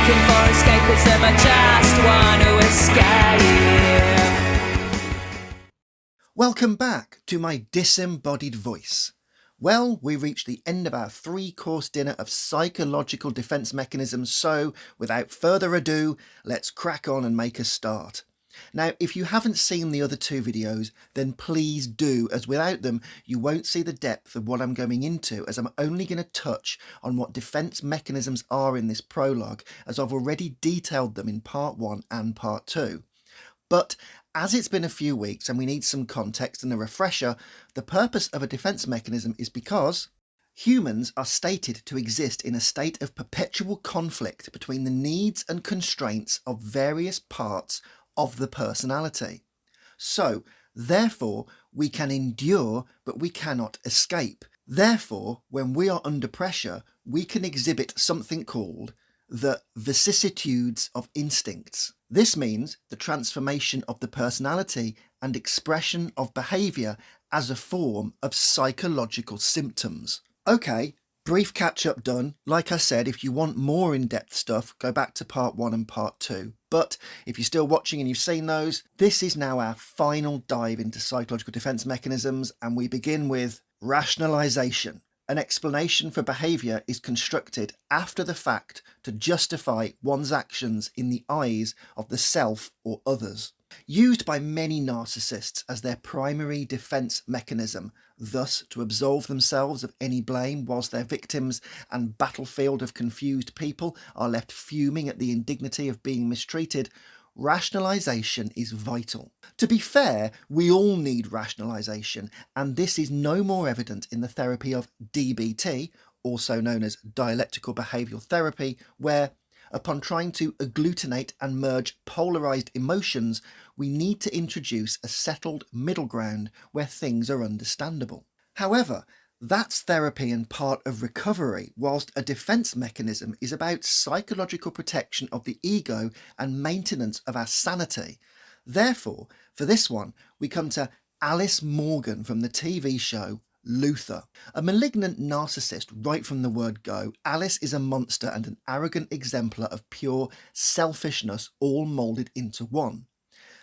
looking for escapism, I just want to escape. Welcome back to my disembodied voice. Well, we reached the end of our 3-course dinner of psychological defence mechanisms, so without further ado, let's crack on and make a start. Now, if you haven't seen the other 2 videos, then please do, as without them, you won't see the depth of what I'm going into, as I'm only going to touch on what defence mechanisms are in this prologue, as I've already detailed them in part 1 and part 2. But as it's been a few weeks and we need some context and a refresher, the purpose of a defence mechanism is because humans are stated to exist in a state of perpetual conflict between the needs and constraints of various parts of the personality. So, therefore, we can endure, but we cannot escape. Therefore, when we are under pressure, we can exhibit something called the vicissitudes of instincts. This means the transformation of the personality and expression of behaviour as a form of psychological symptoms. Okay, brief catch-up done. Like I said, if you want more in-depth stuff, go back to part 1 and part 2. But if you're still watching and you've seen those, this is now our final dive into psychological defence mechanisms, and we begin with rationalisation. An explanation for behaviour is constructed after the fact to justify one's actions in the eyes of the self or others. Used by many narcissists as their primary defence mechanism, thus to absolve themselves of any blame whilst their victims and battlefield of confused people are left fuming at the indignity of being mistreated, rationalisation is vital. To be fair, we all need rationalisation, and this is no more evident in the therapy of DBT, also known as dialectical behavioural therapy, where, upon trying to agglutinate and merge polarised emotions, we need to introduce a settled middle ground where things are understandable. However, that's therapy and part of recovery, whilst a defence mechanism is about psychological protection of the ego and maintenance of our sanity. Therefore, for this one, we come to Alice Morgan from the TV show Luther. A malignant narcissist right from the word go, Alice is a monster and an arrogant exemplar of pure selfishness, all moulded into one.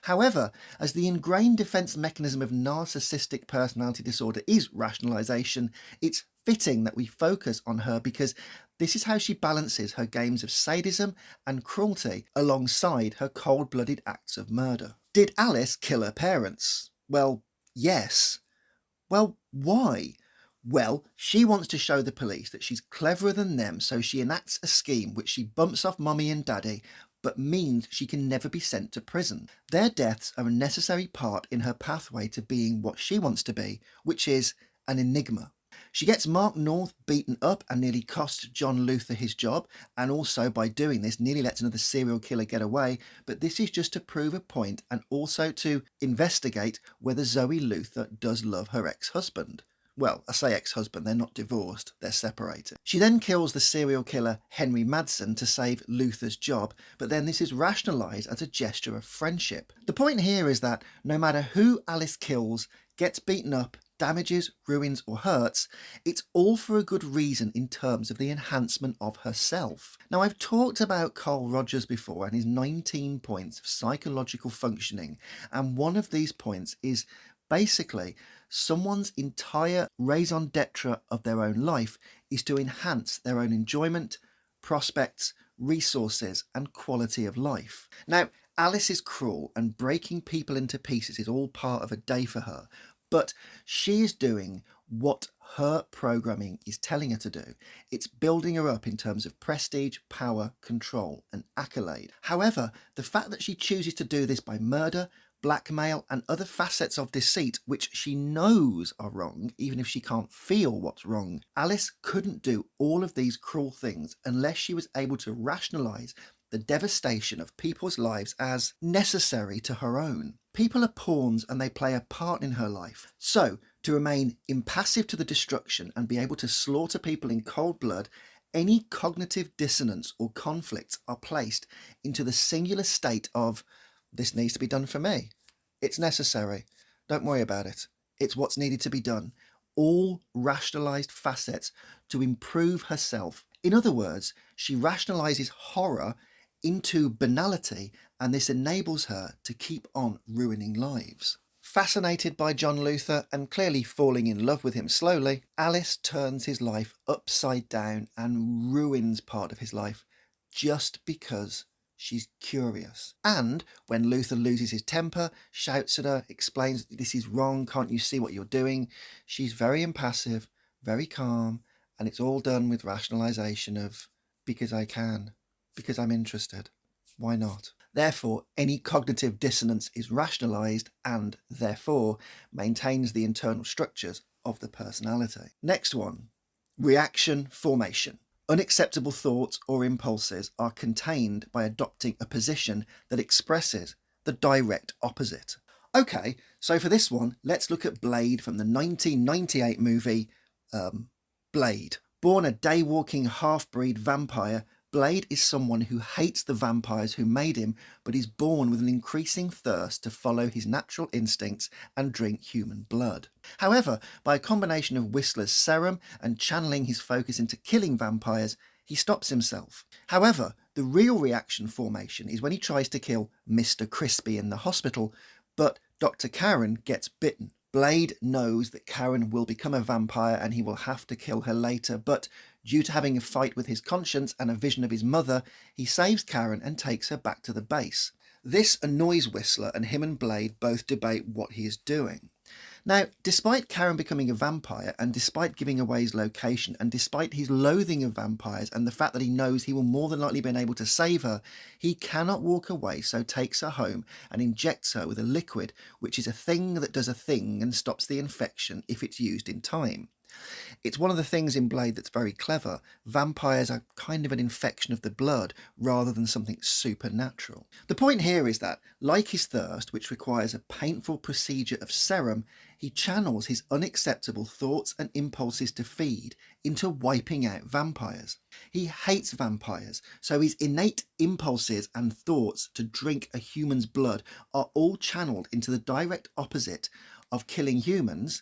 However, as the ingrained defence mechanism of narcissistic personality disorder is rationalisation, it's fitting that we focus on her because this is how she balances her games of sadism and cruelty alongside her cold-blooded acts of murder. Did Alice kill her parents? Well, yes. Well, why? Well, she wants to show the police that she's cleverer than them, so she enacts a scheme which she bumps off mummy and daddy, but means she can never be sent to prison. Their deaths are a necessary part in her pathway to being what she wants to be, which is an enigma. She gets Mark North beaten up and nearly costs John Luther his job, and also by doing this nearly lets another serial killer get away, but this is just to prove a point and also to investigate whether Zoe Luther does love her ex-husband. Well, I say ex-husband, they're not divorced, they're separated. She then kills the serial killer Henry Madsen to save Luther's job, but then this is rationalised as a gesture of friendship. The point here is that no matter who Alice kills, gets beaten up, damages, ruins or hurts, it's all for a good reason in terms of the enhancement of herself. Now, I've talked about Carl Rogers before and his 19 points of psychological functioning, and one of these points is basically someone's entire raison d'etre of their own life is to enhance their own enjoyment, prospects, resources and quality of life. Now, Alice is cruel and breaking people into pieces is all part of a day for her, but she is doing what her programming is telling her to do. It's building her up in terms of prestige, power, control and accolade. However, the fact that she chooses to do this by murder, blackmail and other facets of deceit which she knows are wrong, even if she can't feel what's wrong. Alice couldn't do all of these cruel things unless she was able to rationalise the devastation of people's lives as necessary to her own. People are pawns and they play a part in her life. So, to remain impassive to the destruction and be able to slaughter people in cold blood, any cognitive dissonance or conflicts are placed into the singular state of, this needs to be done for me. It's necessary. Don't worry about it. It's what's needed to be done. All rationalised facets to improve herself. In other words, she rationalises horror into banality, and this enables her to keep on ruining lives. Fascinated by John Luther and clearly falling in love with him slowly, Alice turns his life upside down and ruins part of his life just because she's curious. And when Luther loses his temper, shouts at her, explains that this is wrong, can't you see what you're doing? She's very impassive, very calm, and it's all done with rationalisation of, because I can, because I'm interested. Why not? Therefore, any cognitive dissonance is rationalised and, therefore, maintains the internal structures of the personality. Next one, reaction formation. Unacceptable thoughts or impulses are contained by adopting a position that expresses the direct opposite. Okay, so for this one, let's look at Blade from the 1998 movie Blade. Born a day-walking half-breed vampire, Blade is someone who hates the vampires who made him, but is born with an increasing thirst to follow his natural instincts and drink human blood. However, by a combination of Whistler's serum and channeling his focus into killing vampires, he stops himself. However, the real reaction formation is when he tries to kill Mr. Crispy in the hospital, but Dr. Karen gets bitten. Blade knows that Karen will become a vampire and he will have to kill her later, but due to having a fight with his conscience and a vision of his mother, he saves Karen and takes her back to the base. This annoys Whistler, and him and Blade both debate what he is doing. Now, despite Karen becoming a vampire, and despite giving away his location, and despite his loathing of vampires and the fact that he knows he will more than likely be able to save her, he cannot walk away, so takes her home and injects her with a liquid, which is a thing that does a thing and stops the infection if it's used in time. It's one of the things in Blade that's very clever. Vampires are kind of an infection of the blood rather than something supernatural. The point here is that, like his thirst, which requires a painful procedure of serum, he channels his unacceptable thoughts and impulses to feed into wiping out vampires. He hates vampires, so his innate impulses and thoughts to drink a human's blood are all channeled into the direct opposite of killing humans,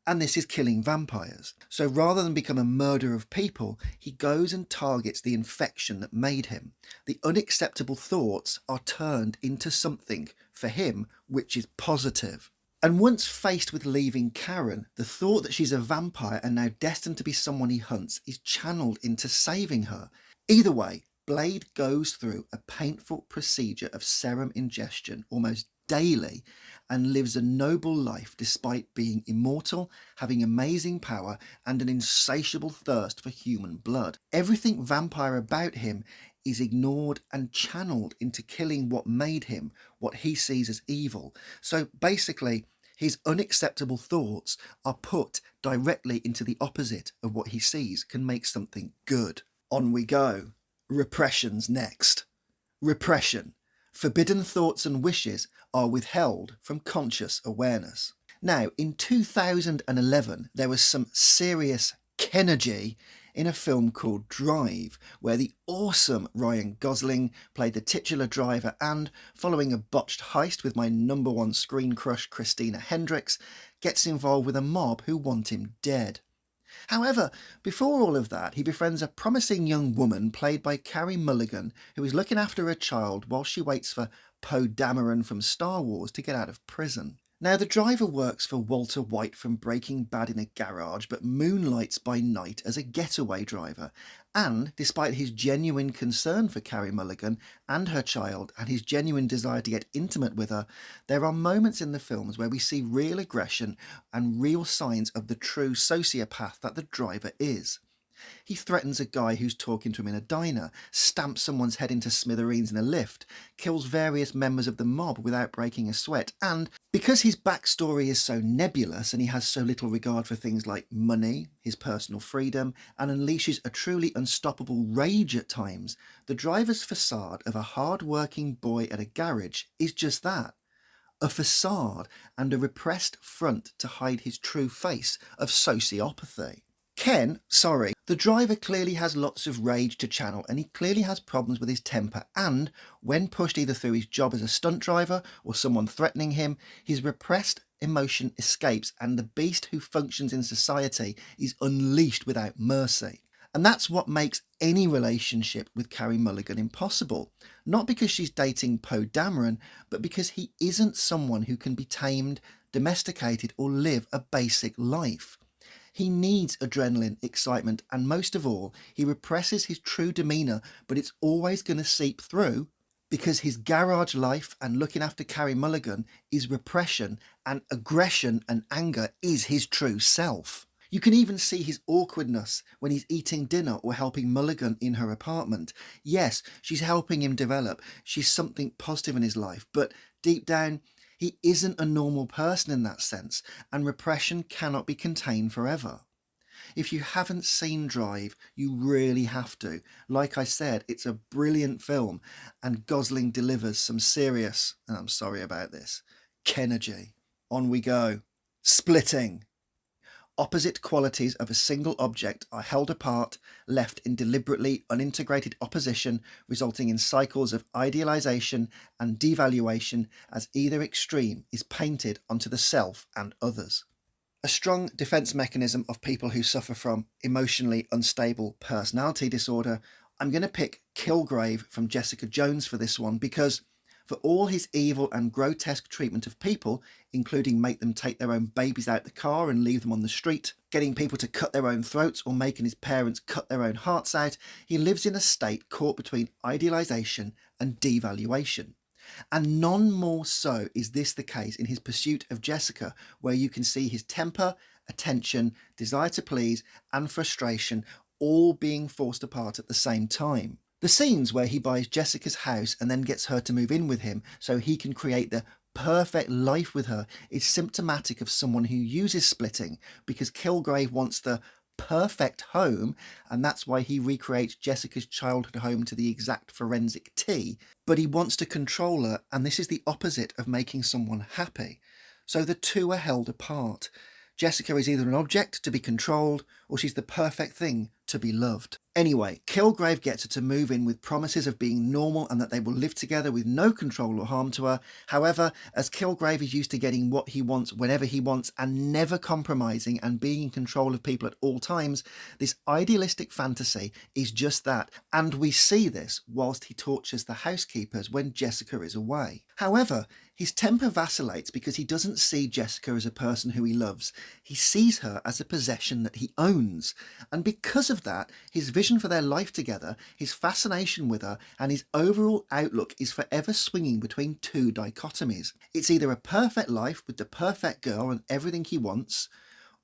and this is killing vampires. So rather than become a murderer of people, he goes and targets the infection that made him. The unacceptable thoughts are turned into something, for him, which is positive. And once faced with leaving Karen, the thought that she's a vampire and now destined to be someone he hunts is channeled into saving her. Either way, Blade goes through a painful procedure of serum ingestion almost daily and lives a noble life despite being immortal, having amazing power and an insatiable thirst for human blood. Everything vampire about him is ignored and channeled into killing what made him, what he sees as evil. So basically, his unacceptable thoughts are put directly into the opposite of what he sees can make something good. On we go. Repression's next. Repression. Forbidden thoughts and wishes are withheld from conscious awareness. Now, in 2011, there was some serious Kenergy in a film called Drive, where the awesome Ryan Gosling played the titular driver and, following a botched heist with my number one screen crush Christina Hendricks, gets involved with a mob who want him dead. However, before all of that, he befriends a promising young woman played by Carey Mulligan, who is looking after her child while she waits for Poe Dameron from Star Wars to get out of prison. Now, the driver works for Walter White from Breaking Bad in a garage, but moonlights by night as a getaway driver. And, despite his genuine concern for Carey Mulligan and her child, and his genuine desire to get intimate with her, there are moments in the films where we see real aggression and real signs of the true sociopath that the driver is. He threatens a guy who's talking to him in a diner, stamps someone's head into smithereens in a lift, kills various members of the mob without breaking a sweat, and because his backstory is so nebulous and he has so little regard for things like money, his personal freedom, and unleashes a truly unstoppable rage at times, the driver's facade of a hard-working boy at a garage is just that. A facade and a repressed front to hide his true face of sociopathy. The driver clearly has lots of rage to channel, and he clearly has problems with his temper, and when pushed either through his job as a stunt driver or someone threatening him, his repressed emotion escapes and the beast who functions in society is unleashed without mercy. And that's what makes any relationship with Carey Mulligan impossible. Not because she's dating Poe Dameron, but because he isn't someone who can be tamed, domesticated, or live a basic life. He needs adrenaline, excitement, and most of all, he represses his true demeanour, but it's always going to seep through because his garage life and looking after Carey Mulligan is repression, and aggression and anger is his true self. You can even see his awkwardness when he's eating dinner or helping Mulligan in her apartment. Yes, she's helping him develop. She's something positive in his life, but deep down, he isn't a normal person in that sense, and repression cannot be contained forever. If you haven't seen Drive, you really have to. Like I said, it's a brilliant film, and Gosling delivers some serious, and I'm sorry about this, Kenergy. On we go. Splitting. Opposite qualities of a single object are held apart, left in deliberately unintegrated opposition, resulting in cycles of idealization and devaluation as either extreme is painted onto the self and others. A strong defense mechanism of people who suffer from emotionally unstable personality disorder. I'm going to pick Kilgrave from Jessica Jones for this one because for all his evil and grotesque treatment of people, including make them take their own babies out the car and leave them on the street, getting people to cut their own throats or making his parents cut their own hearts out, he lives in a state caught between idealization and devaluation. And none more so is this the case in his pursuit of Jessica, where you can see his temper, attention, desire to please, and frustration all being forced apart at the same time. The scenes where he buys Jessica's house and then gets her to move in with him so he can create the perfect life with her is symptomatic of someone who uses splitting, because Kilgrave wants the perfect home, and that's why he recreates Jessica's childhood home to the exact forensic T, but he wants to control her, and this is the opposite of making someone happy. So the two are held apart. Jessica is either an object to be controlled, or she's the perfect thing to be loved. Anyway, Kilgrave gets her to move in with promises of being normal and that they will live together with no control or harm to her. However, as Kilgrave is used to getting what he wants whenever he wants and never compromising and being in control of people at all times, this idealistic fantasy is just that, and we see this whilst he tortures the housekeepers when Jessica is away. However, his temper vacillates because he doesn't see Jessica as a person who he loves. He sees her as a possession that he owns, and because of that, his vision for their life together, his fascination with her, and his overall outlook is forever swinging between two dichotomies. It's either a perfect life with the perfect girl and everything he wants,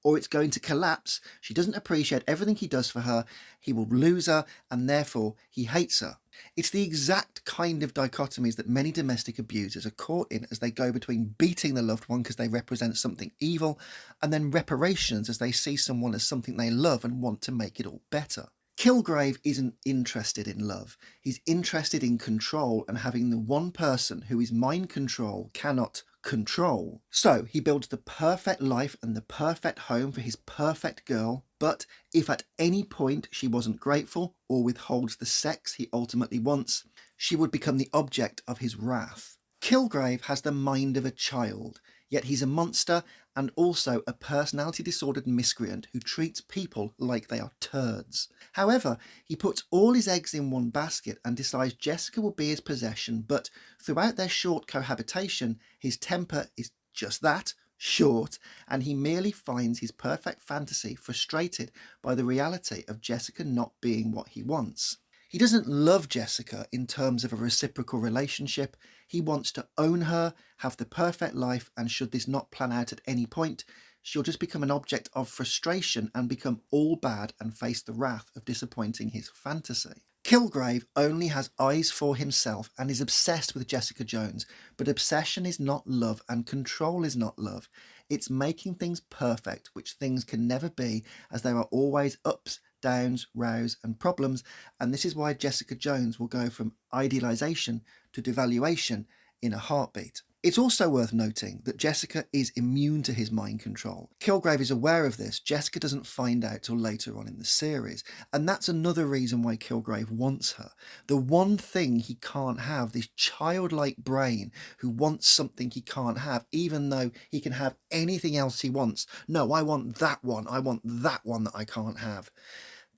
or it's going to collapse. She doesn't appreciate everything he does for her, he will lose her, and therefore he hates her. It's the exact kind of dichotomies that many domestic abusers are caught in as they go between beating the loved one because they represent something evil, and then reparations as they see someone as something they love and want to make it all better. Kilgrave isn't interested in love. He's interested in control and having the one person who his mind control cannot control. So he builds the perfect life and the perfect home for his perfect girl, but if at any point she wasn't grateful or withholds the sex he ultimately wants, she would become the object of his wrath. Kilgrave has the mind of a child, yet he's a monster and also a personality disordered miscreant who treats people like they are turds. However, he puts all his eggs in one basket and decides Jessica will be his possession, but throughout their short cohabitation, his temper is just that, short, and he merely finds his perfect fantasy frustrated by the reality of Jessica not being what he wants. He doesn't love Jessica in terms of a reciprocal relationship. He wants to own her, have the perfect life, and should this not plan out at any point, she'll just become an object of frustration and become all bad and face the wrath of disappointing his fantasy. Kilgrave only has eyes for himself and is obsessed with Jessica Jones, but obsession is not love and control is not love. It's making things perfect, which things can never be, as there are always ups, downs, rows and problems, and this is why Jessica Jones will go from idealisation to devaluation in a heartbeat. It's also worth noting that Jessica is immune to his mind control. Kilgrave is aware of this. Jessica doesn't find out till later on in the series, and that's another reason why Kilgrave wants her. The one thing he can't have, this childlike brain who wants something he can't have, even though he can have anything else he wants. No, I want that one. I want that one that I can't have.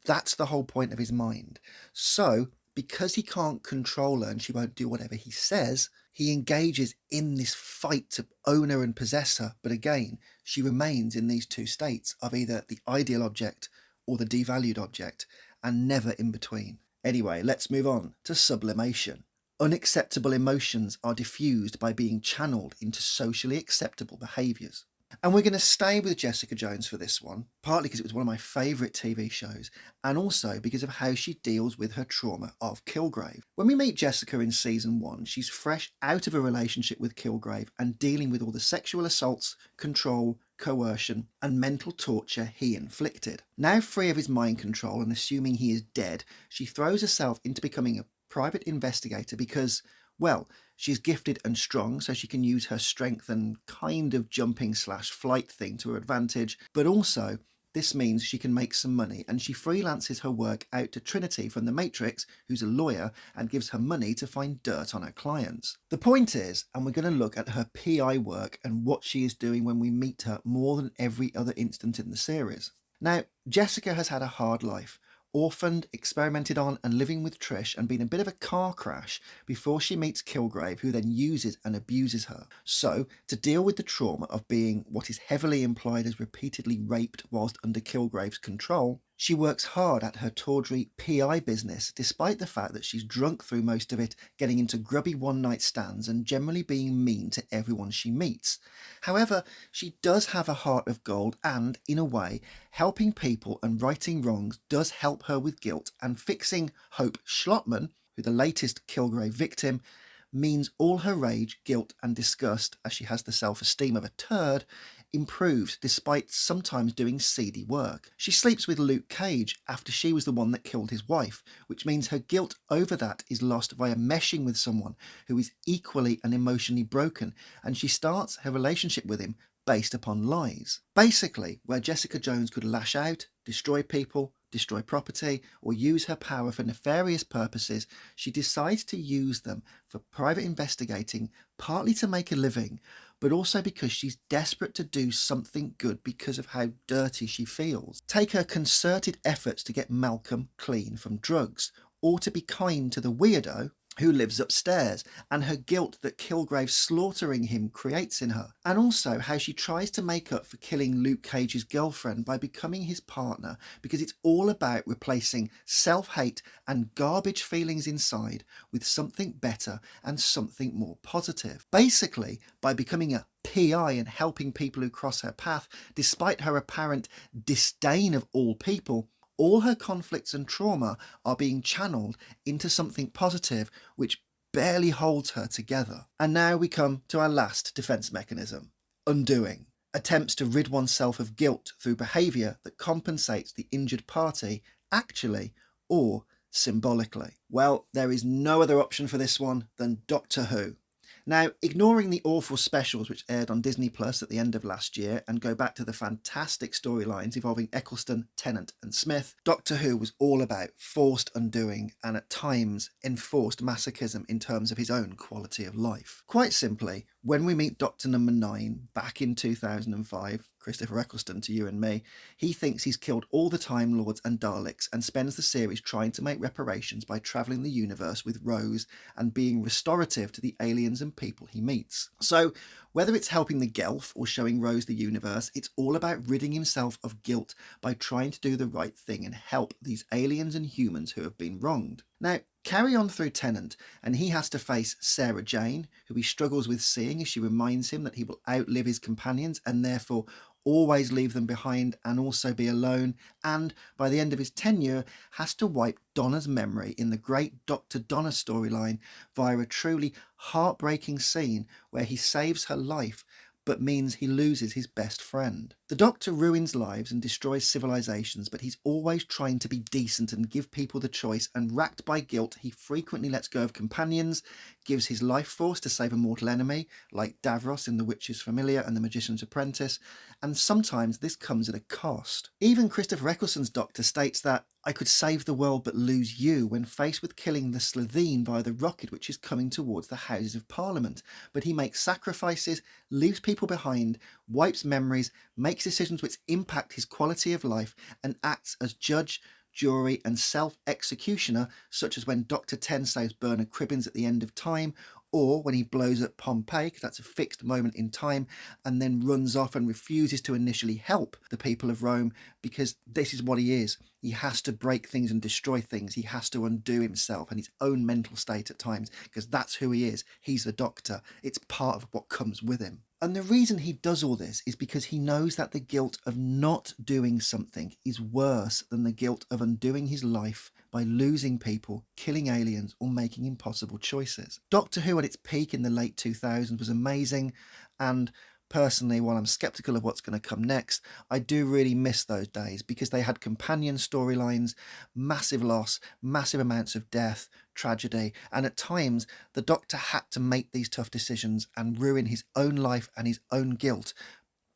That's the whole point of his mind. So, because he can't control her and she won't do whatever he says, he engages in this fight to own her and possess her. But again, she remains in these two states of either the ideal object or the devalued object, and never in between. Anyway, let's move on to sublimation. Unacceptable emotions are diffused by being channeled into socially acceptable behaviours. And we're going to stay with Jessica Jones for this one, partly because it was one of my favourite TV shows, and also because of how she deals with her trauma of Kilgrave. When we meet Jessica in season 1, she's fresh out of a relationship with Kilgrave and dealing with all the sexual assaults, control, coercion, and mental torture he inflicted. Now free of his mind control and assuming he is dead, she throws herself into becoming a private investigator because, well, she's gifted and strong, so she can use her strength and kind of jumping/flight thing to her advantage, but also this means she can make some money, and she freelances her work out to Trinity from the Matrix, who's a lawyer, and gives her money to find dirt on her clients. The point is, and we're going to look at her PI work and what she is doing when we meet her more than every other instant in the series. Now, Jessica has had a hard life. Orphaned, experimented on, and living with Trish, and been a bit of a car crash before she meets Kilgrave, who then uses and abuses her. So, to deal with the trauma of being what is heavily implied as repeatedly raped whilst under Kilgrave's control, she works hard at her tawdry PI business, despite the fact that she's drunk through most of it, getting into grubby one-night stands and generally being mean to everyone she meets. However, she does have a heart of gold and, in a way, helping people and righting wrongs does help her with guilt, and fixing Hope Schlottman, who the latest Kilgrave victim, means all her rage, guilt and disgust, as she has the self-esteem of a turd, improves despite sometimes doing seedy work. She sleeps with Luke Cage after she was the one that killed his wife, which means her guilt over that is lost via meshing with someone who is equally and emotionally broken, and she starts her relationship with him based upon lies. Basically, where Jessica Jones could lash out, destroy people, destroy property, or use her power for nefarious purposes, she decides to use them for private investigating, partly to make a living, but also because she's desperate to do something good because of how dirty she feels. Take her concerted efforts to get Malcolm clean from drugs, or to be kind to the weirdo who lives upstairs, and her guilt that Kilgrave slaughtering him creates in her, and also how she tries to make up for killing Luke Cage's girlfriend by becoming his partner, because it's all about replacing self-hate and garbage feelings inside with something better and something more positive. Basically, by becoming a PI and helping people who cross her path, despite her apparent disdain of all people, all her conflicts and trauma are being channeled into something positive which barely holds her together. And now we come to our last defense mechanism, undoing. Attempts to rid oneself of guilt through behaviour that compensates the injured party, actually or symbolically. Well, there is no other option for this one than Doctor Who. Now, ignoring the awful specials which aired on Disney Plus at the end of last year and go back to the fantastic storylines involving Eccleston, Tennant and Smith, Doctor Who was all about forced undoing and at times enforced masochism in terms of his own quality of life. Quite simply, when we meet Doctor Number 9 back in 2005, Christopher Eccleston to you and me, he thinks he's killed all the Time Lords and Daleks and spends the series trying to make reparations by travelling the universe with Rose and being restorative to the aliens and people he meets. So, whether it's helping the Gelf or showing Rose the universe, it's all about ridding himself of guilt by trying to do the right thing and help these aliens and humans who have been wronged. Now, carry on through Tennant, and he has to face Sarah Jane, who he struggles with seeing as she reminds him that he will outlive his companions and therefore always leave them behind and also be alone, and by the end of his tenure has to wipe Donna's memory in the great Dr. Donna storyline via a truly heartbreaking scene where he saves her life but means he loses his best friend. The Doctor ruins lives and destroys civilizations, but he's always trying to be decent and give people the choice, and racked by guilt, he frequently lets go of companions, gives his life force to save a mortal enemy, like Davros in The Witch's Familiar and The Magician's Apprentice, and sometimes this comes at a cost. Even Christopher Eccleston's Doctor states that, "I could save the world but lose you," when faced with killing the Slitheen via the rocket which is coming towards the Houses of Parliament, but he makes sacrifices, leaves people behind, wipes memories, makes decisions which impact his quality of life, and acts as judge, jury and self-executioner, such as when Dr. Ten saves Bernard Cribbins at the end of time, or when he blows up Pompeii, because that's a fixed moment in time, and then runs off and refuses to initially help the people of Rome, because this is what he is. He has to break things and destroy things. He has to undo himself and his own mental state at times, because that's who he is. He's the Doctor. It's part of what comes with him. And the reason he does all this is because he knows that the guilt of not doing something is worse than the guilt of undoing his life by losing people, killing aliens, or making impossible choices. Doctor Who at its peak in the late 2000s was amazing, and personally, while I'm sceptical of what's going to come next, I do really miss those days because they had companion storylines, massive loss, massive amounts of death, tragedy, and at times the Doctor had to make these tough decisions and ruin his own life and his own guilt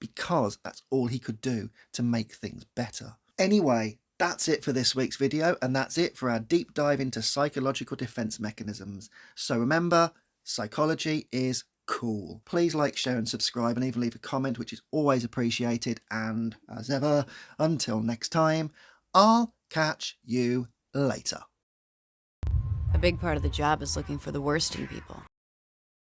because that's all he could do to make things better. Anyway, that's it for this week's video, and that's it for our deep dive into psychological defense mechanisms. So remember, psychology is cool. Please like, share and subscribe, and even leave a comment, which is always appreciated. And as ever, until next time, I'll catch you later. A big part of the job is looking for the worst in people.